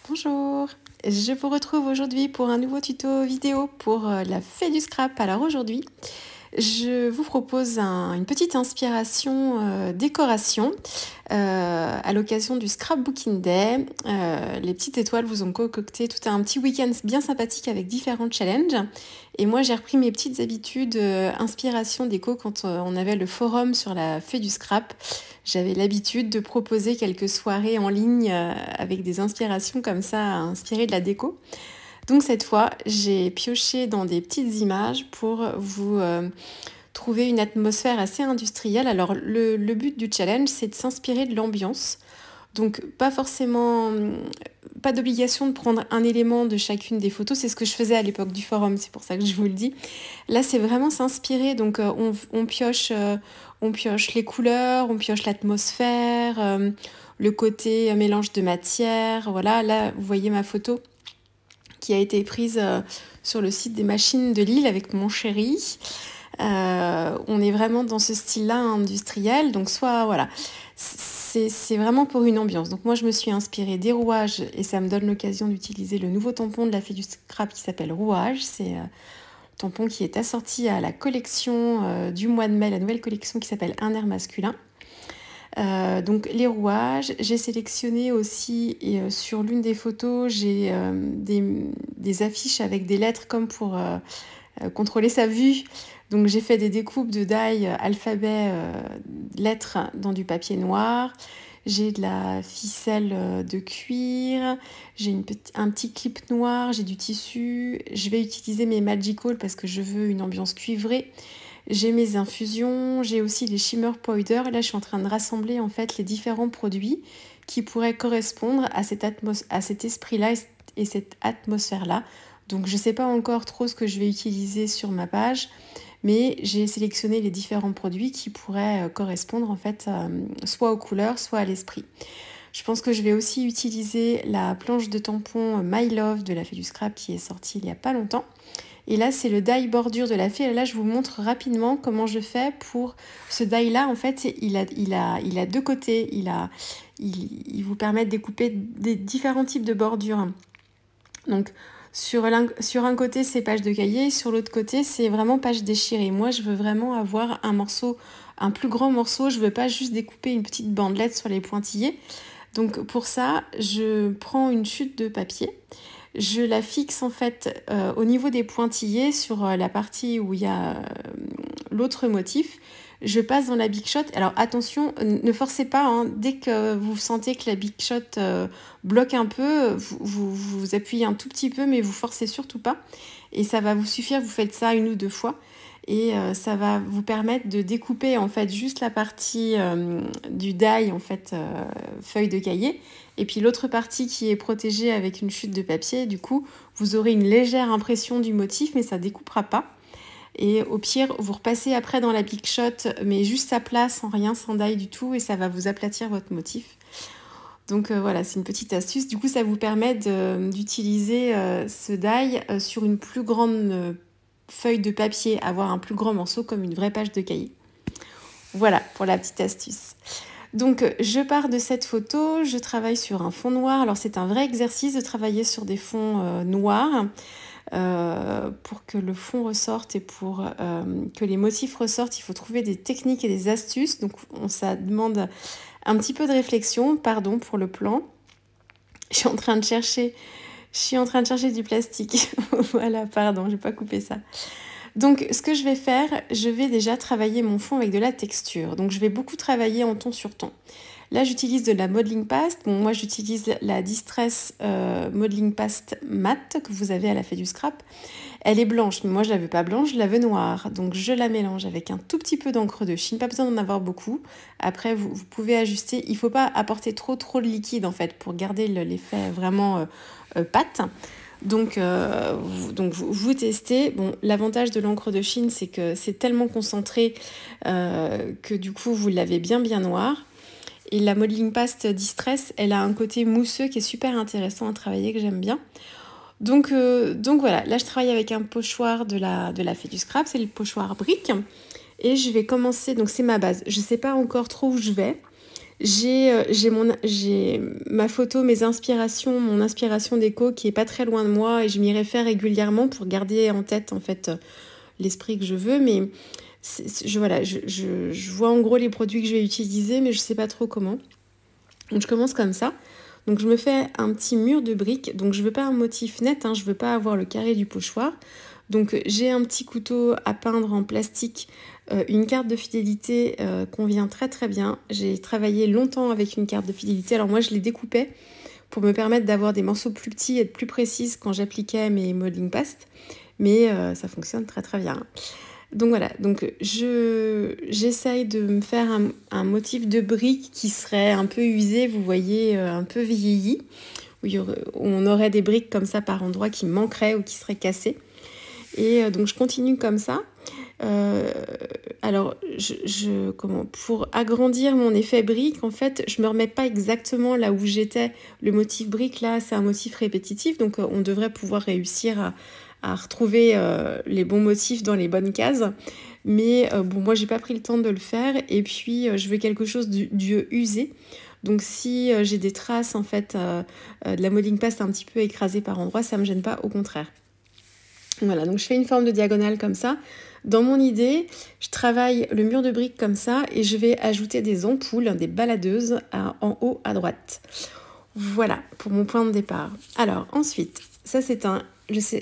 Bonjour, je vous retrouve aujourd'hui pour un nouveau tuto vidéo pour la fée du scrap. Alors aujourd'hui, je vous propose une petite inspiration décoration à l'occasion du Scrapbooking Day. Les petites étoiles vous ont concocté tout un petit week-end bien sympathique avec différents challenges. Et moi, j'ai repris mes petites habitudes inspiration déco quand on avait le forum sur la fée du scrap. J'avais l'habitude de proposer quelques soirées en ligne avec des inspirations comme ça, inspirées de la déco. Donc cette fois, j'ai pioché dans des petites images pour vous trouver une atmosphère assez industrielle. Alors le but du challenge, c'est de s'inspirer de l'ambiance. Donc pas forcément, pas d'obligation de prendre un élément de chacune des photos. C'est ce que je faisais à l'époque du forum, c'est pour ça que je vous le dis. Là, c'est vraiment s'inspirer. Donc on pioche les couleurs, on pioche l'atmosphère, le côté mélange de matière. Voilà, là, vous voyez ma photo qui a été prise sur le site des machines de Lille avec mon chéri. On est vraiment dans ce style-là industriel, donc soit voilà, c'est vraiment pour une ambiance. Donc moi je me suis inspirée des rouages et ça me donne l'occasion d'utiliser le nouveau tampon de la fée du scrap qui s'appelle Rouage. C'est un tampon qui est assorti à la collection du mois de mai, la nouvelle collection qui s'appelle Un air masculin. Donc les rouages, j'ai sélectionné aussi et sur l'une des photos j'ai des affiches avec des lettres comme pour contrôler sa vue. Donc j'ai fait des découpes de die alphabet lettres dans du papier noir. J'ai de la ficelle de cuir, j'ai un petit clip noir, j'ai du tissu. Je vais utiliser mes Magical parce que je veux une ambiance cuivrée. J'ai mes infusions, j'ai aussi les shimmer powder. Là, je suis en train de rassembler en fait les différents produits qui pourraient correspondre à cet esprit-là et cette atmosphère-là. Donc, je ne sais pas encore trop ce que je vais utiliser sur ma page, mais j'ai sélectionné les différents produits qui pourraient correspondre en fait soit aux couleurs, soit à l'esprit. Je pense que je vais aussi utiliser la planche de tampon My Love de la fée du scrap qui est sortie il n'y a pas longtemps. Et là, c'est le die bordure de la fée. Et là, je vous montre rapidement comment je fais pour ce die-là. En fait, il a deux côtés. Il vous permet de découper des différents types de bordures. Donc, sur un côté, c'est page de cahier. Sur l'autre côté, c'est vraiment page déchirée. Moi, je veux vraiment avoir un plus grand morceau. Je veux pas juste découper une petite bandelette sur les pointillés. Donc, pour ça, je prends une chute de papier. Je la fixe en fait au niveau des pointillés sur la partie où il y a l'autre motif. Je passe dans la Big Shot. Alors attention, ne forcez pas, hein. Dès que vous sentez que la Big Shot bloque un peu, vous appuyez un tout petit peu, mais vous forcez surtout pas. Et ça va vous suffire, vous faites ça une ou deux fois. Et ça va vous permettre de découper en fait juste la partie du die en fait feuille de cahier et puis l'autre partie qui est protégée avec une chute de papier. Du coup vous aurez une légère impression du motif mais ça découpera pas et au pire vous repassez après dans la Big Shot mais juste à plat sans rien, sans die du tout et ça va vous aplatir votre motif. Donc voilà, c'est une petite astuce. Du coup ça vous permet d'utiliser ce die sur une plus grande feuille de papier, avoir un plus grand morceau comme une vraie page de cahier. Voilà pour la petite astuce. Donc je pars de cette photo, je travaille sur un fond noir. Alors c'est un vrai exercice de travailler sur des fonds noirs pour que le fond ressorte et pour que les motifs ressortent. Il faut trouver des techniques et des astuces. Donc ça demande un petit peu de réflexion. Pardon pour le plan. Je suis en train de chercher du plastique. Voilà, pardon, j'ai pas coupé ça. Donc, ce que je vais faire, je vais déjà travailler mon fond avec de la texture. Donc, je vais beaucoup travailler en ton sur ton. Là, j'utilise de la modeling paste. Bon, moi, j'utilise la Distress Modeling Paste Matte que vous avez à la fée du scrap. Elle est blanche, mais moi, je la veux pas blanche, je la veux noire. Donc, je la mélange avec un tout petit peu d'encre de Chine. Pas besoin d'en avoir beaucoup. Après, vous pouvez ajuster. Il faut pas apporter trop de liquide, en fait, pour garder l'effet vraiment pâte. Donc vous testez. Bon, l'avantage de l'encre de Chine, c'est que c'est tellement concentré que du coup, vous l'avez bien noir. Et la Modeling Paste Distress, elle a un côté mousseux qui est super intéressant à travailler, que j'aime bien. Donc voilà, là je travaille avec un pochoir de la fée du scrap, c'est le pochoir brique. Et je vais commencer, donc c'est ma base. Je ne sais pas encore trop où je vais. J'ai ma photo, mes inspirations, mon inspiration déco qui est pas très loin de moi et je m'y réfère régulièrement pour garder en tête en fait l'esprit que je veux. Mais voilà, je vois en gros les produits que je vais utiliser, mais je sais pas trop comment. Donc je commence comme ça. Donc je me fais un petit mur de briques. Donc je veux pas un motif net, hein, je veux pas avoir le carré du pochoir. Donc j'ai un petit couteau à peindre en plastique, une carte de fidélité convient très très bien. J'ai travaillé longtemps avec une carte de fidélité. Alors moi je les découpais pour me permettre d'avoir des morceaux plus petits et être plus précise quand j'appliquais mes modeling pastes. Mais ça fonctionne très très bien. Donc voilà, donc j'essaye de me faire un motif de briques qui serait un peu usé, vous voyez, un peu vieilli, où on aurait des briques comme ça par endroits qui manqueraient ou qui seraient cassées. Et donc je continue comme ça. Alors, pour agrandir mon effet brique, en fait, je me remets pas exactement là où j'étais. Le motif brique, là, c'est un motif répétitif, donc on devrait pouvoir réussir à retrouver les bons motifs dans les bonnes cases. Mais bon, moi, j'ai pas pris le temps de le faire. Et puis, je veux quelque chose du usé. Donc, si j'ai des traces, en fait, de la modeling paste un petit peu écrasée par endroits, ça me gêne pas, au contraire. Voilà, donc je fais une forme de diagonale comme ça. Dans mon idée, je travaille le mur de briques comme ça et je vais ajouter des ampoules, des baladeuses en haut à droite. Voilà pour mon point de départ. Alors ensuite, ça c'est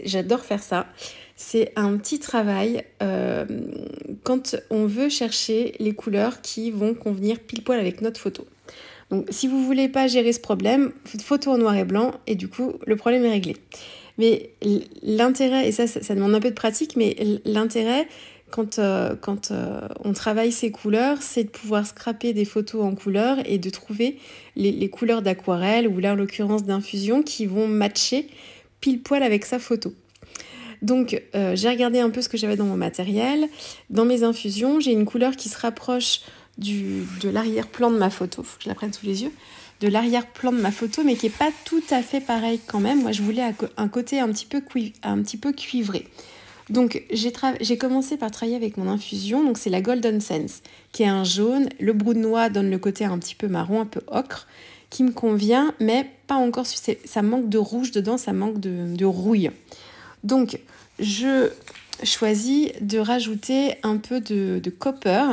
j'adore faire ça. C'est un petit travail quand on veut chercher les couleurs qui vont convenir pile poil avec notre photo. Donc si vous voulez pas gérer ce problème, photo en noir et blanc et du coup le problème est réglé. Mais l'intérêt, et ça demande un peu de pratique, mais l'intérêt quand on travaille ces couleurs, c'est de pouvoir scraper des photos en couleurs et de trouver les couleurs d'aquarelle ou là en l'occurrence d'infusion qui vont matcher pile poil avec sa photo. Donc j'ai regardé un peu ce que j'avais dans mon matériel. Dans mes infusions, j'ai une couleur qui se rapproche de l'arrière-plan de ma photo. Faut que je la prenne sous les yeux. De l'arrière-plan de ma photo, mais qui n'est pas tout à fait pareil quand même. Moi, je voulais un côté un petit peu cuivré. Donc, j'ai commencé par travailler avec mon infusion. Donc, c'est la Golden Sense, qui est un jaune. Le brou de noix donne le côté un petit peu marron, un peu ocre, qui me convient, mais pas encore. Ça manque de rouge dedans, ça manque de rouille. Donc, je choisis de rajouter un peu de copper.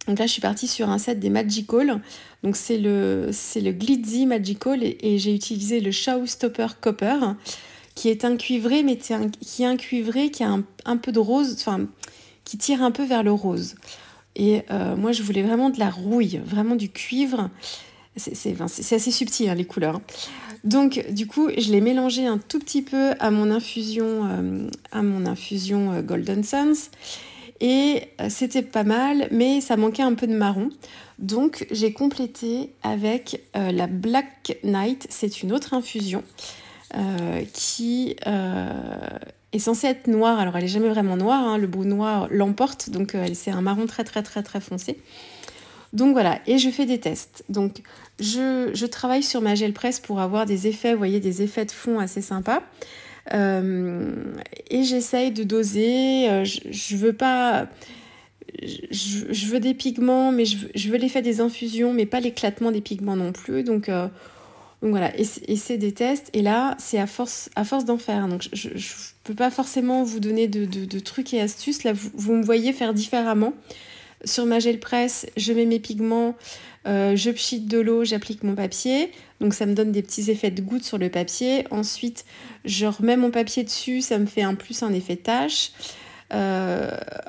Donc là, je suis partie sur un set des Magical. Donc c'est le Glitzy Magical et j'ai utilisé le Showstopper Copper, qui est un cuivré, mais qui est un cuivré qui a un peu de rose, enfin, qui tire un peu vers le rose. Et moi, je voulais vraiment de la rouille, vraiment du cuivre. C'est assez subtil, hein, les couleurs. Donc, du coup, je l'ai mélangé un tout petit peu à mon infusion Golden Suns. Et c'était pas mal, mais ça manquait un peu de marron. Donc j'ai complété avec la Black Knight. C'est une autre infusion qui est censée être noire. Alors elle est jamais vraiment noire, hein. Le brou noir l'emporte, donc c'est un marron très très très très foncé. Donc voilà, et je fais des tests. Donc je travaille sur ma gel presse pour avoir des effets, vous voyez, des effets de fond assez sympas. Et j'essaye de doser. Je veux pas. Je veux des pigments, mais je veux l'effet des infusions, mais pas l'éclatement des pigments non plus. Donc voilà, et c'est des tests. Et là, c'est à force d'en faire. Donc je peux pas forcément vous donner de trucs et astuces. Là, vous me voyez faire différemment. Sur ma gel presse, je mets mes pigments, je pchite de l'eau, j'applique mon papier. Donc ça me donne des petits effets de gouttes sur le papier. Ensuite, je remets mon papier dessus, ça me fait un effet tache.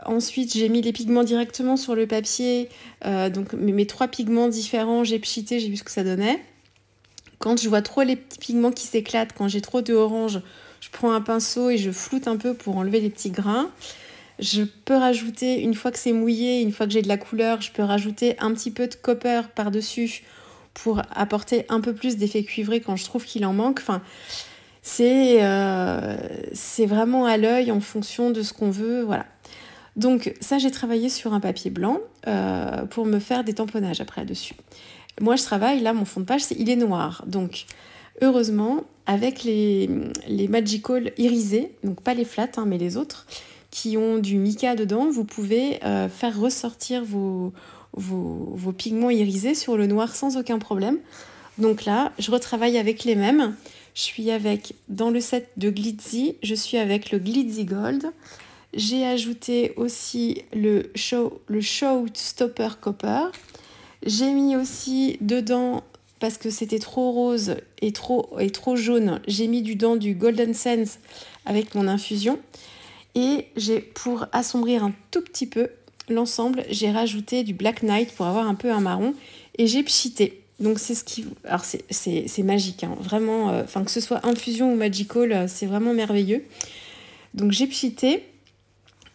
Ensuite, j'ai mis les pigments directement sur le papier. Donc mes 3 pigments différents, j'ai pchité, j'ai vu ce que ça donnait. Quand je vois trop les petits pigments qui s'éclatent, quand j'ai trop de orange, je prends un pinceau et je floute un peu pour enlever les petits grains. Je peux rajouter, une fois que c'est mouillé, une fois que j'ai de la couleur, je peux rajouter un petit peu de copper par-dessus pour apporter un peu plus d'effet cuivré quand je trouve qu'il en manque. Enfin, c'est vraiment à l'œil en fonction de ce qu'on veut. Voilà. Donc ça, j'ai travaillé sur un papier blanc pour me faire des tamponnages après dessus. Moi, je travaille, là, mon fond de page, il est noir. Donc, heureusement, avec les Magical irisés, donc pas les flats, hein, mais les autres, qui ont du mica dedans, vous pouvez faire ressortir vos vos pigments irisés sur le noir sans aucun problème. Donc là, je retravaille avec les mêmes. Je suis avec, dans le set de Glitzy, je suis avec le Glitzy Gold. J'ai ajouté aussi le Showstopper Copper. J'ai mis aussi dedans, parce que c'était trop rose et trop jaune, j'ai mis dedans du Golden Sense avec mon infusion. Et pour assombrir un tout petit peu l'ensemble, j'ai rajouté du Black Knight pour avoir un peu un marron. Et j'ai pchité. Donc c'est ce qui... Alors c'est magique, hein. Vraiment, que ce soit infusion ou magical, c'est vraiment merveilleux. Donc j'ai pchité.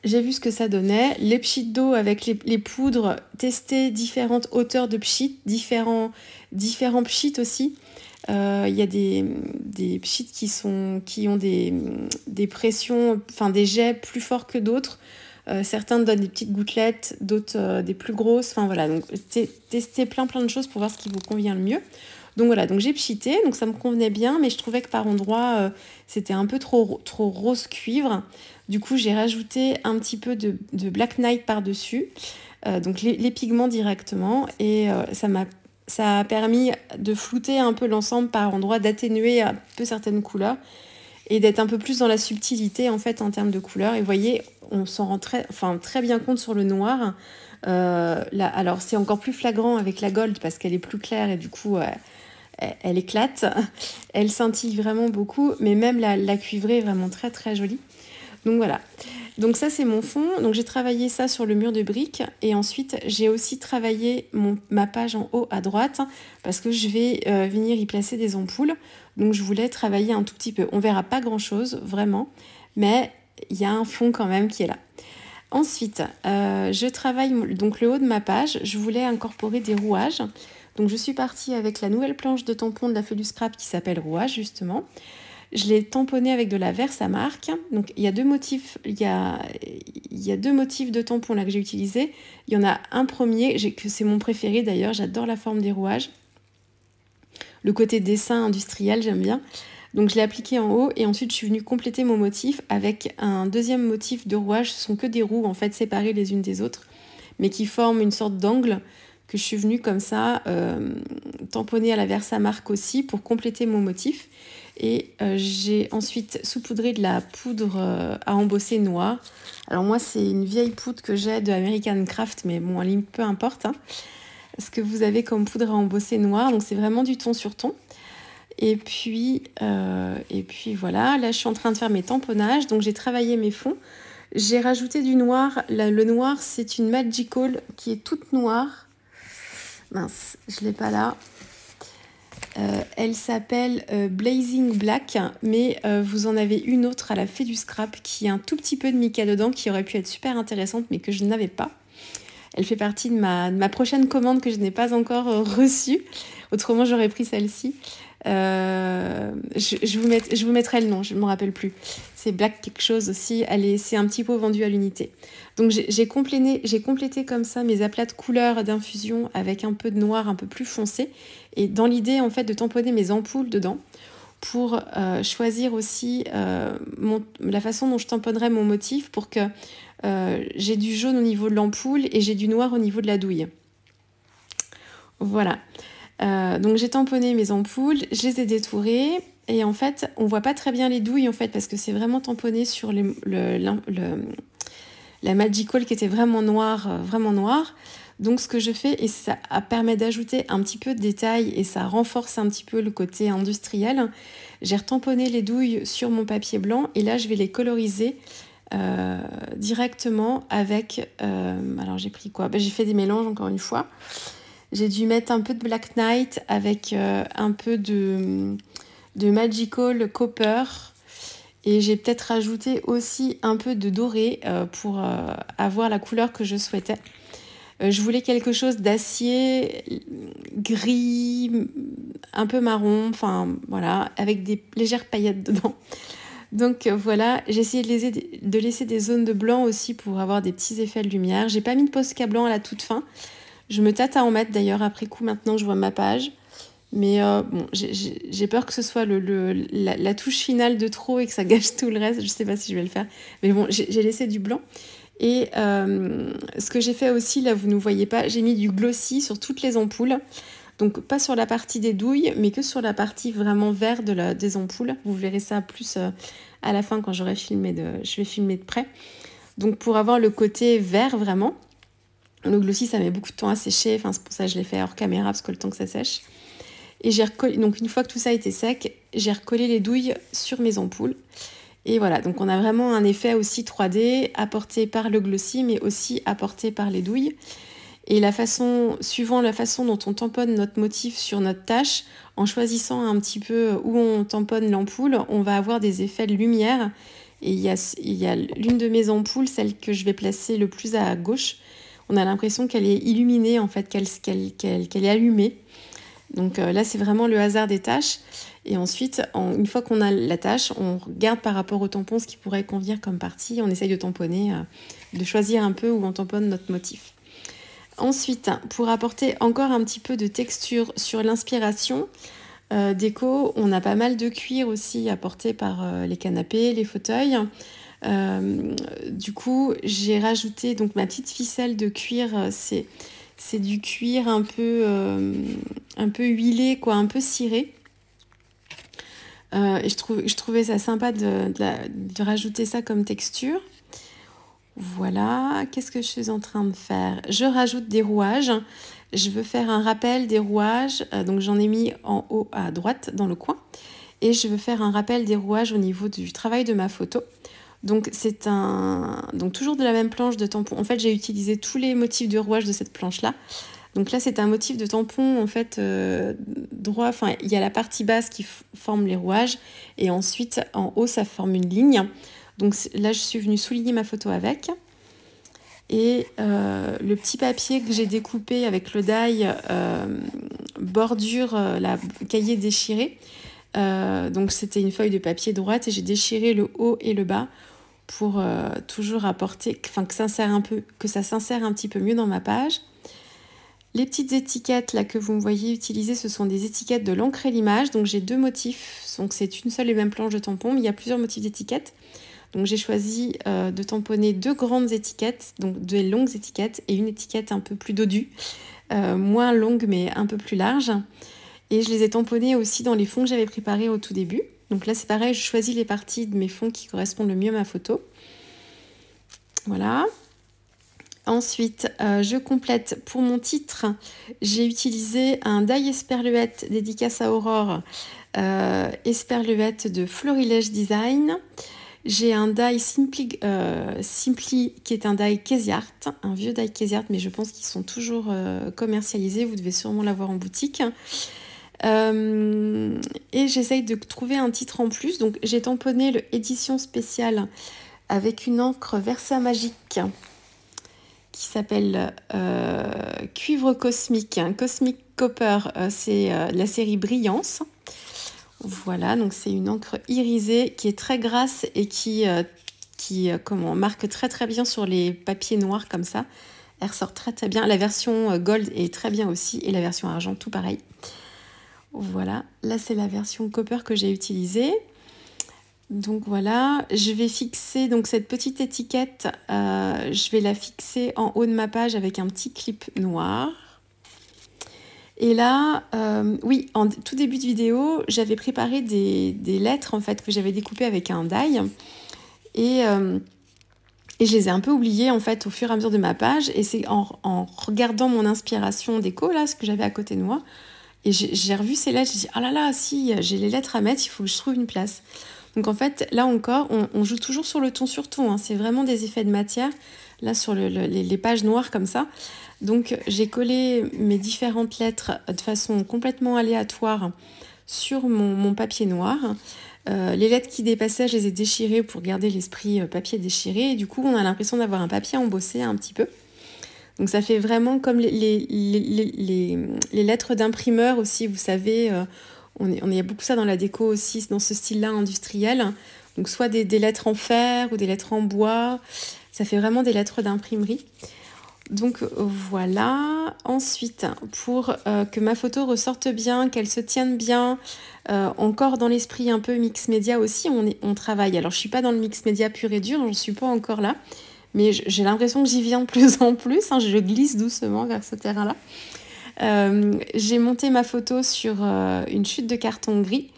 J'ai vu ce que ça donnait. Les pchits d'eau avec les poudres, tester différentes hauteurs de pchits, différents pchits aussi. Il y a des pchits qui ont des pressions, enfin des jets plus forts que d'autres. Certains donnent des petites gouttelettes, d'autres des plus grosses. Enfin voilà, donc tester plein de choses pour voir ce qui vous convient le mieux. Donc voilà, donc j'ai pchité, donc ça me convenait bien, mais je trouvais que par endroits, c'était un peu trop rose cuivre. Du coup, j'ai rajouté un petit peu de Black Knight par-dessus, donc les pigments directement, et ça a permis de flouter un peu l'ensemble par endroits, d'atténuer un peu certaines couleurs, et d'être un peu plus dans la subtilité en fait en termes de couleurs. Et vous voyez, on s'en rend très bien compte sur le noir. Là, alors c'est encore plus flagrant avec la gold parce qu'elle est plus claire et du coup elle éclate, elle scintille vraiment beaucoup, mais même la cuivrée est vraiment très très jolie. Donc voilà, donc ça c'est mon fond, donc j'ai travaillé ça sur le mur de briques et ensuite j'ai aussi travaillé ma page en haut à droite parce que je vais venir y placer des ampoules, donc je voulais travailler un tout petit peu. On verra pas grand chose vraiment, mais il y a un fond quand même qui est là. Ensuite, je travaille donc le haut de ma page, je voulais incorporer des rouages. Donc je suis partie avec la nouvelle planche de tampon de la Fée du Scrap qui s'appelle Rouage justement. Je l'ai tamponné avec de la Versamark. Donc il y a deux motifs, il y a deux motifs de tampon là que j'ai utilisé. Il y en a un premier, que c'est mon préféré d'ailleurs, j'adore la forme des rouages. Le côté dessin industriel, j'aime bien. Donc je l'ai appliqué en haut et ensuite je suis venue compléter mon motif avec un deuxième motif de rouage. Ce sont que des roues en fait séparées les unes des autres, mais qui forment une sorte d'angle que je suis venue comme ça tamponner à la Versamark aussi pour compléter mon motif. Et j'ai ensuite saupoudré de la poudre à embosser noire. Alors moi c'est une vieille poudre que j'ai de American Craft, mais bon, peu importe hein, ce que vous avez comme poudre à embosser noire. Donc c'est vraiment du ton sur ton. Et puis voilà, là je suis en train de faire mes tamponnages, donc j'ai travaillé mes fonds. J'ai rajouté du noir. Le noir c'est une Magical qui est toute noire. Mince, je ne l'ai pas là. Elle s'appelle Blazing Black, mais vous en avez une autre à la Fée du Scrap qui a un tout petit peu de mica dedans, qui aurait pu être super intéressante, mais que je n'avais pas. Elle fait partie de ma prochaine commande que je n'ai pas encore reçue. Autrement, j'aurais pris celle-ci. Je vous mettrai le nom, je ne me rappelle plus. C'est Black quelque chose aussi. C'est un petit pot vendu à l'unité. Donc j'ai complété comme ça mes aplats de couleurs d'infusion avec un peu de noir un peu plus foncé. Et dans l'idée en fait de tamponner mes ampoules dedans pour choisir aussi la façon dont je tamponnerai mon motif pour que j'ai du jaune au niveau de l'ampoule et j'ai du noir au niveau de la douille. Voilà. Donc j'ai tamponné mes ampoules, je les ai détourées et en fait on voit pas très bien les douilles en fait parce que c'est vraiment tamponné sur la Magical qui était vraiment noire, vraiment noire. Donc ce que je fais, et ça permet d'ajouter un petit peu de détail et ça renforce un petit peu le côté industriel, j'ai retamponné les douilles sur mon papier blanc et là je vais les coloriser directement avec... alors j'ai pris quoi ? J'ai fait des mélanges encore une fois. J'ai dû mettre un peu de Black Knight avec un peu de Magical Copper. Et j'ai peut-être rajouté aussi un peu de doré pour avoir la couleur que je souhaitais. Je voulais quelque chose d'acier, gris, un peu marron, enfin voilà, avec des légères paillettes dedans. Donc voilà, j'ai essayé de laisser des zones de blanc aussi pour avoir des petits effets de lumière. J'ai pas mis de Posca blanc à la toute fin. Je me tâte à en mettre d'ailleurs après coup maintenant que je vois ma page. Mais bon, j'ai peur que ce soit la touche finale de trop et que ça gâche tout le reste. Je sais pas si je vais le faire. Mais bon, j'ai laissé du blanc. Et ce que j'ai fait aussi, là vous ne voyez pas, j'ai mis du glossy sur toutes les ampoules. Donc pas sur la partie des douilles, mais que sur la partie vraiment vert des ampoules. Vous verrez ça plus à la fin quand je vais filmer de près. Donc pour avoir le côté vert vraiment. Le glossy, ça met beaucoup de temps à sécher. Enfin, c'est pour ça que je l'ai fait hors caméra, parce que le temps que ça sèche. Et j'ai recollé, donc une fois que tout ça a été sec, j'ai recollé les douilles sur mes ampoules. Et voilà, donc on a vraiment un effet aussi 3D apporté par le glossy, mais aussi apporté par les douilles. Et suivant la façon dont on tamponne notre motif sur notre tâche, en choisissant un petit peu où on tamponne l'ampoule, on va avoir des effets de lumière. Et il y a l'une de mes ampoules, celle que je vais placer le plus à gauche. On a l'impression qu'elle est illuminée, en fait, qu'elle est allumée. Donc là, c'est vraiment le hasard des tâches. Et ensuite, une fois qu'on a la tâche, on regarde par rapport au tampon ce qui pourrait convenir comme partie. On essaye de tamponner, de choisir un peu où on tamponne notre motif. Ensuite, pour apporter encore un petit peu de texture sur l'inspiration déco, on a pas mal de cuir aussi apporté par les canapés, les fauteuils. Du coup, j'ai rajouté donc ma petite ficelle de cuir. C'est du cuir un peu huilé, quoi, un peu ciré. Et je trouvais ça sympa de rajouter ça comme texture. Voilà, qu'est-ce que je suis en train de faire? Je rajoute des rouages. Je veux faire un rappel des rouages. Donc j'en ai mis en haut à droite dans le coin. Et je veux faire un rappel des rouages au niveau du travail de ma photo. Donc donc toujours de la même planche de tampon. En fait, j'ai utilisé tous les motifs de rouage de cette planche-là. Donc là, c'est un motif de tampon en fait droit. Enfin, il y a la partie basse qui forme les rouages et ensuite en haut, ça forme une ligne. Donc là, je suis venue souligner ma photo avec. Et le petit papier que j'ai découpé avec le die bordure la cahier déchiré. Donc c'était une feuille de papier droite et j'ai déchiré le haut et le bas pour toujours apporter, enfin que ça s'insère un petit peu mieux dans ma page. Les petites étiquettes là que vous me voyez utiliser, ce sont des étiquettes de l'encre et l'image. Donc j'ai deux motifs, donc c'est une seule et même planche de tampon, mais il y a plusieurs motifs d'étiquettes. Donc j'ai choisi de tamponner deux grandes étiquettes, donc deux longues étiquettes et une étiquette un peu plus dodue, moins longue mais un peu plus large. Et je les ai tamponnées aussi dans les fonds que j'avais préparés au tout début. Donc là c'est pareil, je choisis les parties de mes fonds qui correspondent le mieux à ma photo. Voilà. Ensuite, je complète pour mon titre. J'ai utilisé un die esperluette dédicace à Aurore, esperluette de Florilège Design. J'ai un die Simply qui est un die Kesart, un vieux die Kesart, mais je pense qu'ils sont toujours commercialisés. Vous devez sûrement l'avoir en boutique. Et j'essaye de trouver un titre en plus. Donc j'ai tamponné le édition spéciale avec une encre Versa Magique qui s'appelle Cuivre Cosmique, hein, Cosmic Copper, c'est la série Brillance. Voilà, donc c'est une encre irisée qui est très grasse et qui marque très très bien sur les papiers noirs comme ça. Elle ressort très très bien. La version gold est très bien aussi et la version argent tout pareil. Voilà, là c'est la version copper que j'ai utilisée. Donc voilà, je vais fixer donc cette petite étiquette, je vais la fixer en haut de ma page avec un petit clip noir. Et là, oui, en tout début de vidéo, j'avais préparé des lettres en fait que j'avais découpées avec un die et je les ai un peu oubliées en fait au fur et à mesure de ma page. Et c'est en regardant mon inspiration déco là, ce que j'avais à côté de moi, et j'ai revu ces lettres, j'ai dit ah là là, si j'ai les lettres à mettre, il faut que je trouve une place. Donc en fait, là encore, on joue toujours sur le ton sur ton, hein. C'est vraiment des effets de matière, là sur les pages noires comme ça. Donc j'ai collé mes différentes lettres de façon complètement aléatoire sur mon papier noir. Les lettres qui dépassaient, je les ai déchirées pour garder l'esprit papier déchiré. Et du coup, on a l'impression d'avoir un papier embossé un petit peu. Donc ça fait vraiment comme les lettres d'imprimeur aussi, vous savez... On y a beaucoup ça dans la déco aussi, dans ce style-là industriel. Donc soit des lettres en fer ou des lettres en bois. Ça fait vraiment des lettres d'imprimerie. Donc voilà. Ensuite, pour que ma photo ressorte bien, qu'elle se tienne bien, encore dans l'esprit un peu mix média aussi, on travaille. Alors je ne suis pas dans le mix média pur et dur, je ne suis pas encore là. mais j'ai l'impression que j'y viens de plus en plus, hein, je glisse doucement vers ce terrain-là. J'ai monté ma photo sur une chute de carton gris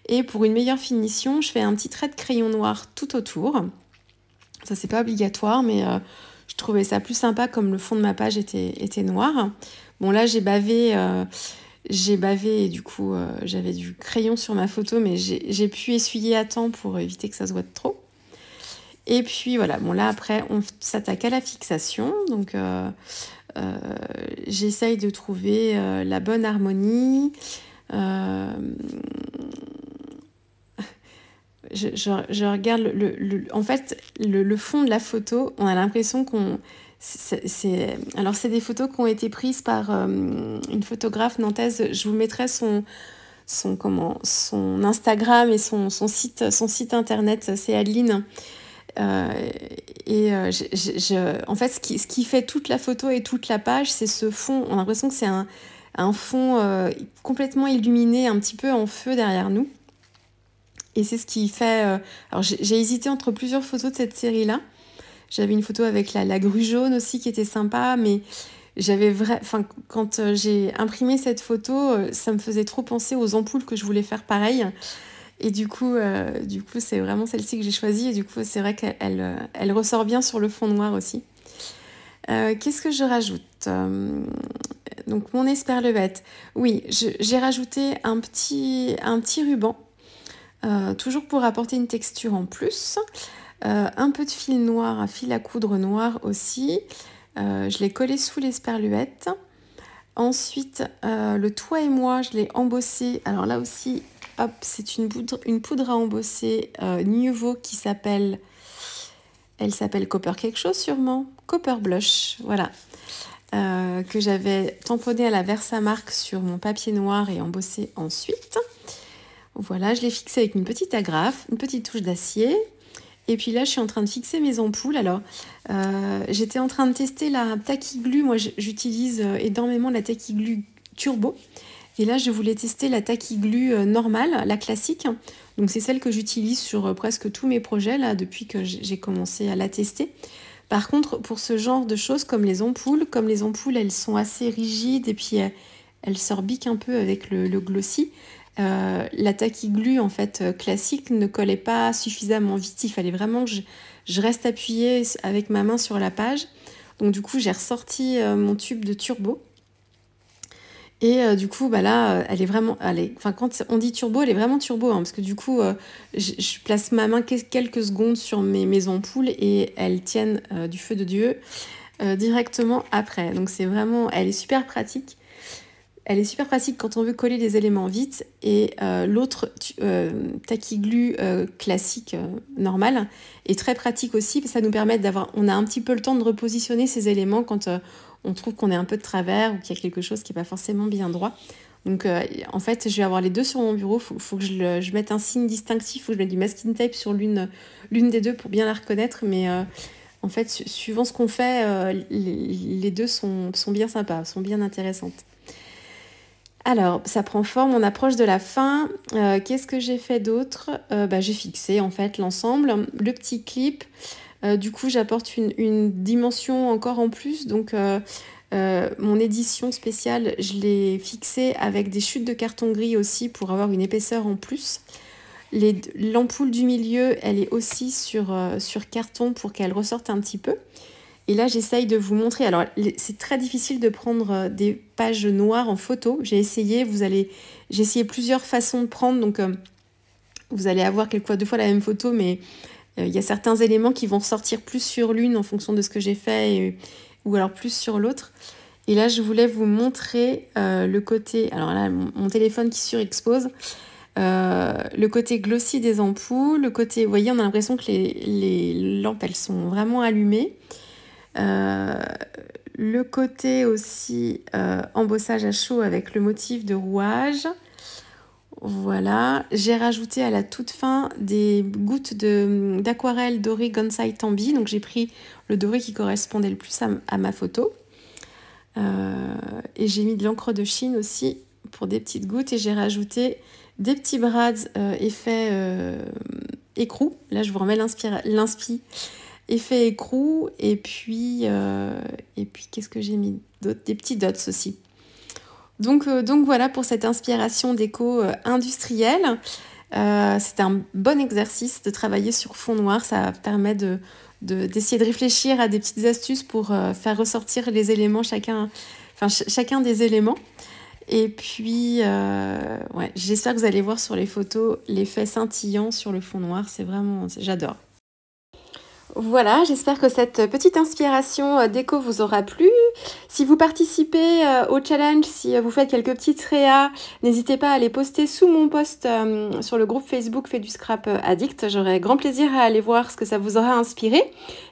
et pour une meilleure finition, je fais un petit trait de crayon noir tout autour. Ça, c'est pas obligatoire, mais je trouvais ça plus sympa comme le fond de ma page était noir. Bon, là, j'ai bavé et du coup, j'avais du crayon sur ma photo, mais j'ai pu essuyer à temps pour éviter que ça se voie trop. Et puis voilà, bon là après on s'attaque à la fixation, donc j'essaye de trouver la bonne harmonie. Je regarde en fait le fond de la photo, on a l'impression qu'on... Alors c'est des photos qui ont été prises par une photographe nantaise, je vous mettrai son Instagram et son site internet, c'est Adeline. En fait, ce qui fait toute la photo et toute la page, c'est ce fond. On a l'impression que c'est un fond complètement illuminé, un petit peu en feu derrière nous. Et c'est ce qui fait... Alors, j'ai hésité entre plusieurs photos de cette série-là. J'avais une photo avec la grue jaune aussi qui était sympa, mais quand j'ai imprimé cette photo, ça me faisait trop penser aux ampoules que je voulais faire pareil. Et du coup, c'est vraiment celle-ci que j'ai choisie. Et du coup, c'est vrai qu'elle ressort bien sur le fond noir aussi. Qu'est-ce que je rajoute ? Donc, mon esperluette. Oui, j'ai rajouté un petit ruban. Toujours pour apporter une texture en plus. Un peu de fil noir, un fil à coudre noir aussi. Je l'ai collé sous l'esperluette. Ensuite, le Toi et moi, je l'ai embossé. Alors là aussi... Hop, c'est une poudre à embosser Nuvo qui s'appelle... Elle s'appelle Copper quelque chose sûrement. Copper Blush, voilà. Que j'avais tamponné à la Versamark sur mon papier noir et embossé ensuite. Voilà, je l'ai fixé avec une petite agrafe, une petite touche d'acier. Et puis là, je suis en train de fixer mes ampoules. Alors, j'étais en train de tester la Tacky Glue. Moi, j'utilise énormément la Tacky Glue Turbo. Et là, je voulais tester la Tacky Glue normale, la classique. Donc, c'est celle que j'utilise sur presque tous mes projets, là, depuis que j'ai commencé à la tester. Par contre, pour ce genre de choses, comme les ampoules, elles sont assez rigides et puis elles s'orbiquent un peu avec le glossy. La Tacky Glue, en fait, classique, ne collait pas suffisamment vite. Il fallait vraiment que je reste appuyée avec ma main sur la page. Donc, du coup, j'ai ressorti mon tube de turbo. Et du coup, bah là, elle est vraiment... quand on dit turbo, elle est vraiment turbo, hein, parce que du coup, je place ma main quelques secondes sur mes ampoules et elles tiennent du feu de Dieu directement après. Donc c'est vraiment... Elle est super pratique. Elle est super pratique quand on veut coller les éléments vite. Et l'autre Tacky Glue classique, normal, est très pratique aussi. Ça nous permet d'avoir... On a un petit peu le temps de repositionner ces éléments quand... on trouve qu'on est un peu de travers ou qu'il y a quelque chose qui n'est pas forcément bien droit. Donc, en fait, je vais avoir les deux sur mon bureau. Faut que je mette un signe distinctif. Il faut que je mette du masking tape sur l'une des deux pour bien la reconnaître. Mais en fait, suivant ce qu'on fait, les deux sont bien sympas, sont bien intéressantes. Alors, ça prend forme, on approche de la fin. Qu'est-ce que j'ai fait d'autre ? J'ai fixé, en fait, l'ensemble. Le petit clip... du coup, j'apporte une dimension encore en plus. Donc, mon édition spéciale, je l'ai fixée avec des chutes de carton gris aussi pour avoir une épaisseur en plus. L'ampoule du milieu, elle est aussi sur carton pour qu'elle ressorte un petit peu. Et là, j'essaye de vous montrer. Alors, c'est très difficile de prendre des pages noires en photo. J'ai essayé plusieurs façons de prendre. Donc, vous allez avoir deux fois la même photo, mais... Il y a certains éléments qui vont ressortir plus sur l'une en fonction de ce que j'ai fait ou alors plus sur l'autre. Et là, je voulais vous montrer le côté... Alors là, mon téléphone qui surexpose. Le côté glossy des ampoules. Le côté... Vous voyez, on a l'impression que les lampes, elles sont vraiment allumées. Le côté aussi embossage à chaud avec le motif de rouage. Voilà, j'ai rajouté à la toute fin des gouttes d'aquarelle dorée Gansai Tambi. Donc j'ai pris le doré qui correspondait le plus à ma photo. Et j'ai mis de l'encre de Chine aussi pour des petites gouttes. Et j'ai rajouté des petits brads effet écrou. Là, je vous remets l'inspi effet écrou, et puis qu'est-ce que j'ai mis d'autre? Des petits dots aussi. Donc voilà pour cette inspiration déco industrielle. C'est un bon exercice de travailler sur fond noir. Ça permet d'essayer de réfléchir à des petites astuces pour faire ressortir les éléments, chacun des éléments. Et puis, ouais, j'espère que vous allez voir sur les photos l'effet scintillant sur le fond noir. C'est vraiment, j'adore. Voilà, j'espère que cette petite inspiration déco vous aura plu. Si vous participez au challenge, si vous faites quelques petites réas, n'hésitez pas à les poster sous mon post sur le groupe Facebook Fait du Scrap Addict. J'aurai grand plaisir à aller voir ce que ça vous aura inspiré.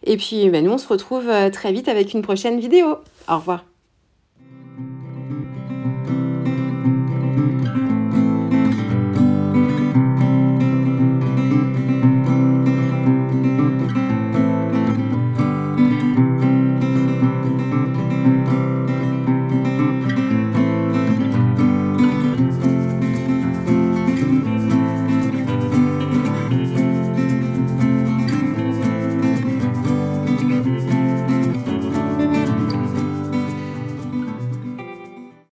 Et puis, nous, on se retrouve très vite avec une prochaine vidéo. Au revoir.